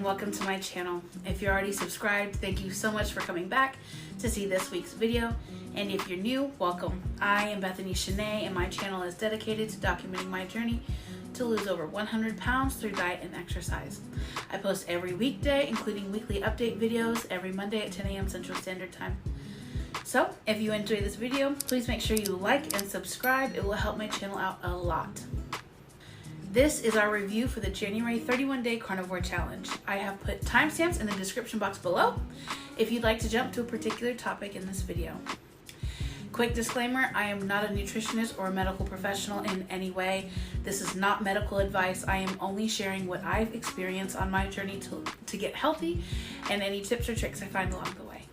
and welcome to my channel. If you're already subscribed, thank you so much for coming back to see this week's video. And if you're new, welcome. I am Bethany Shanae and my channel is dedicated to documenting my journey to lose over 100 pounds through diet and exercise. I post every weekday, including weekly update videos every Monday at 10 a.m. Central Standard Time. So if you enjoy this video, please make sure you like and subscribe. It will help my channel out a lot. This is our review for the January 31-day Carnivore Challenge. I have put timestamps in the description box below if you'd like to jump to a particular topic in this video. Quick disclaimer, I am not a nutritionist or a medical professional in any way. This is not medical advice. I am only sharing what I've experienced on my journey to get healthy and any tips or tricks I find along the way.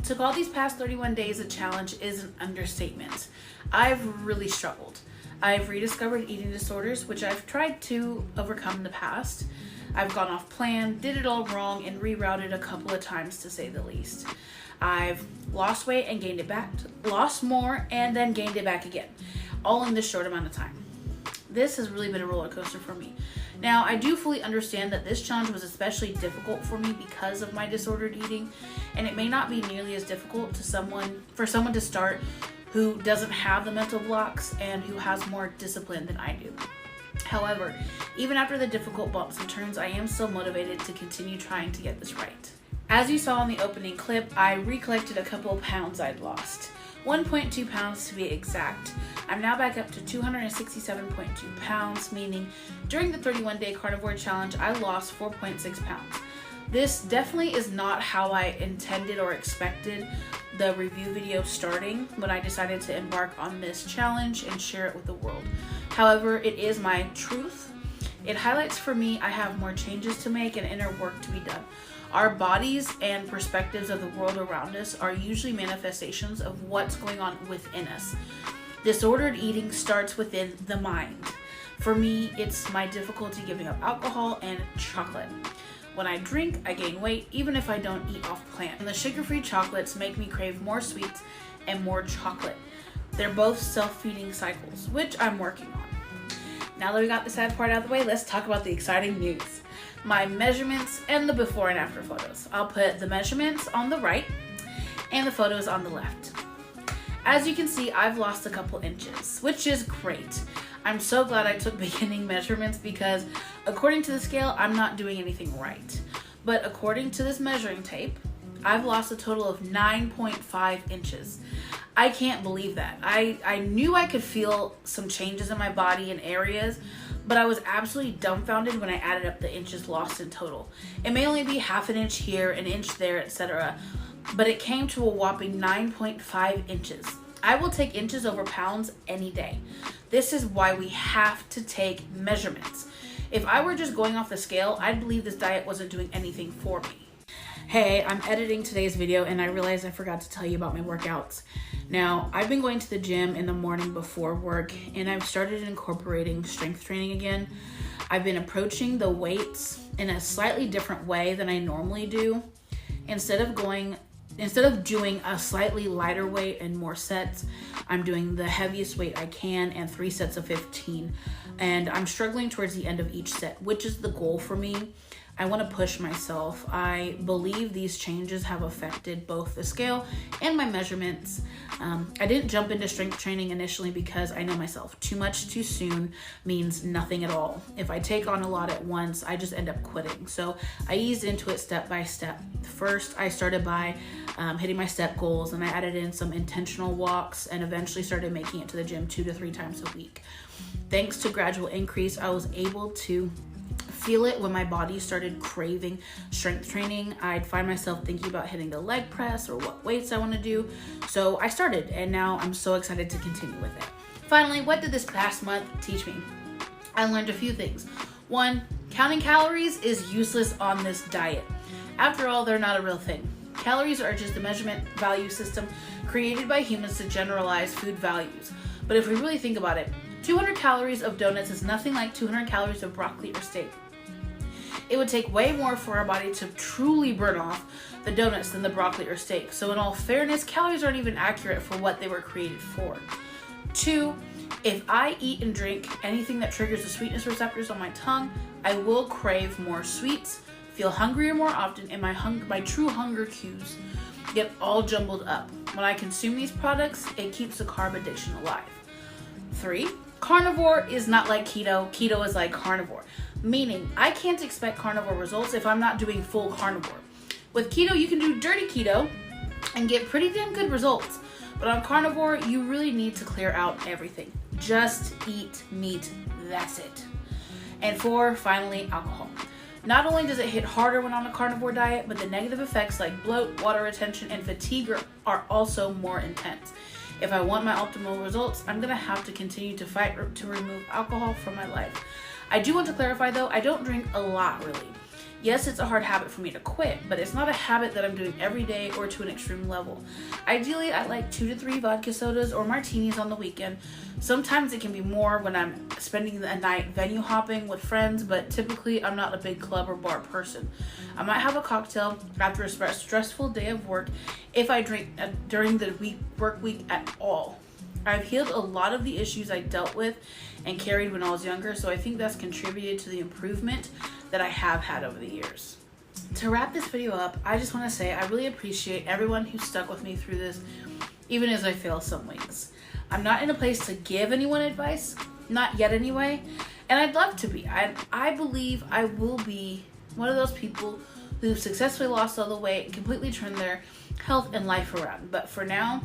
To call these past 31 days a challenge is an understatement. I've really struggled. I've rediscovered eating disorders, which I've tried to overcome in the past. I've gone off plan, did it all wrong, and rerouted a couple of times to say the least. I've lost weight and gained it back, lost more and then gained it back again, all in this short amount of time. This has really been a roller coaster for me. Now, I do fully understand that this challenge was especially difficult for me because of my disordered eating, and it may not be nearly as difficult for someone to start who doesn't have the mental blocks and who has more discipline than I do. However, even after the difficult bumps and turns, I am still motivated to continue trying to get this right. As you saw in the opening clip, I recollected a couple of pounds I'd lost. 1.2 pounds to be exact. I'm now back up to 267.2 pounds, meaning during the 31-day Carnivore Challenge, I lost 4.6 pounds. This definitely is not how I intended or expected the review video starting when I decided to embark on this challenge and share it with the world. However, it is my truth. It highlights for me I have more changes to make and inner work to be done. Our bodies and perspectives of the world around us are usually manifestations of what's going on within us. Disordered eating starts within the mind. For me, it's my difficulty giving up alcohol and chocolate. When I drink, I gain weight, even if I don't eat off plan. And the sugar-free chocolates make me crave more sweets and more chocolate. They're both self-feeding cycles, which I'm working on. Now that we got the sad part out of the way, let's talk about the exciting news. My measurements and the before and after photos. I'll put the measurements on the right and the photos on the left. As you can see, I've lost a couple inches, which is great. I'm so glad I took beginning measurements because according to the scale, I'm not doing anything right. But according to this measuring tape, I've lost a total of 9.5 inches. I can't believe that. I knew I could feel some changes in my body in areas, but I was absolutely dumbfounded when I added up the inches lost in total. It may only be half an inch here, an inch there, etc., but it came to a whopping 9.5 inches. I will take inches over pounds any day. This is why we have to take measurements. If I were just going off the scale, I'd believe this diet wasn't doing anything for me. Hey, I'm editing today's video and I realized I forgot to tell you about my workouts. Now, I've been going to the gym in the morning before work and I've started incorporating strength training again. I've been approaching the weights in a slightly different way than I normally do. Instead of doing a slightly lighter weight and more sets, I'm doing the heaviest weight I can and 3 sets of 15. And I'm struggling towards the end of each set, which is the goal for me. I want to push myself. I believe these changes have affected both the scale and my measurements. I didn't jump into strength training initially because I know myself. Too much too soon means nothing at all. If I take on a lot at once, I just end up quitting. So I eased into it step by step. First, I started by hitting my step goals, and I added in some intentional walks and eventually started making it to the gym 2 to 3 times a week. Thanks to gradual increase, I was able to feel it when my body started craving strength training. I'd find myself thinking about hitting the leg press or what weights I want to do. So I started, and now I'm so excited to continue with it. Finally, what did this past month teach me? I learned a few things. 1, counting calories is useless on this diet. After all, they're not a real thing. Calories are just a measurement value system created by humans to generalize food values. But if we really think about it, 200 calories of donuts is nothing like 200 calories of broccoli or steak. It would take way more for our body to truly burn off the donuts than the broccoli or steak. So in all fairness, calories aren't even accurate for what they were created for. 2, if I eat and drink anything that triggers the sweetness receptors on my tongue, I will crave more sweets, feel hungrier more often, and my true hunger cues get all jumbled up. When I consume these products, it keeps the carb addiction alive. 3, carnivore is not like keto. Keto is like carnivore, meaning I can't expect carnivore results if I'm not doing full carnivore. With keto, you can do dirty keto and get pretty damn good results. But on carnivore, you really need to clear out everything. Just eat meat, that's it. And 4, finally, alcohol. Not only does it hit harder when on a carnivore diet, but the negative effects like bloat, water retention, and fatigue are also more intense. If I want my optimal results, I'm gonna have to continue to fight to remove alcohol from my life. I do want to clarify though, I don't drink a lot really. Yes, it's a hard habit for me to quit, but it's not a habit that I'm doing every day or to an extreme level. Ideally, I like 2 to 3 vodka sodas or martinis on the weekend. Sometimes it can be more when I'm spending a night venue hopping with friends, but typically I'm not a big club or bar person. I might have a cocktail after a stressful day of work if I drink during the work week at all. I've healed a lot of the issues I dealt with and carried when I was younger, so I think that's contributed to the improvement that I have had over the years. To wrap this video up, I just want to say I really appreciate everyone who stuck with me through this, even as I fail some weeks. I'm not in a place to give anyone advice, not yet anyway, and I'd love to be. I believe I will be one of those people who've successfully lost all the weight and completely turned their health and life around. But for now,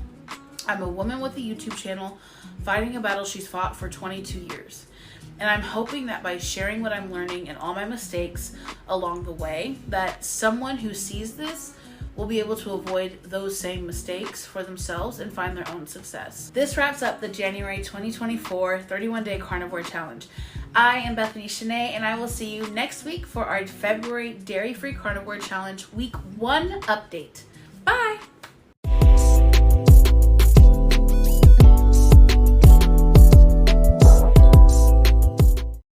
I'm a woman with a YouTube channel fighting a battle she's fought for 22 years. And I'm hoping that by sharing what I'm learning and all my mistakes along the way, that someone who sees this will be able to avoid those same mistakes for themselves and find their own success. This wraps up the January 2024 31-Day Carnivore Challenge. I am Bethany Shanae, and I will see you next week for our February Dairy-Free Carnivore Challenge Week 1 update.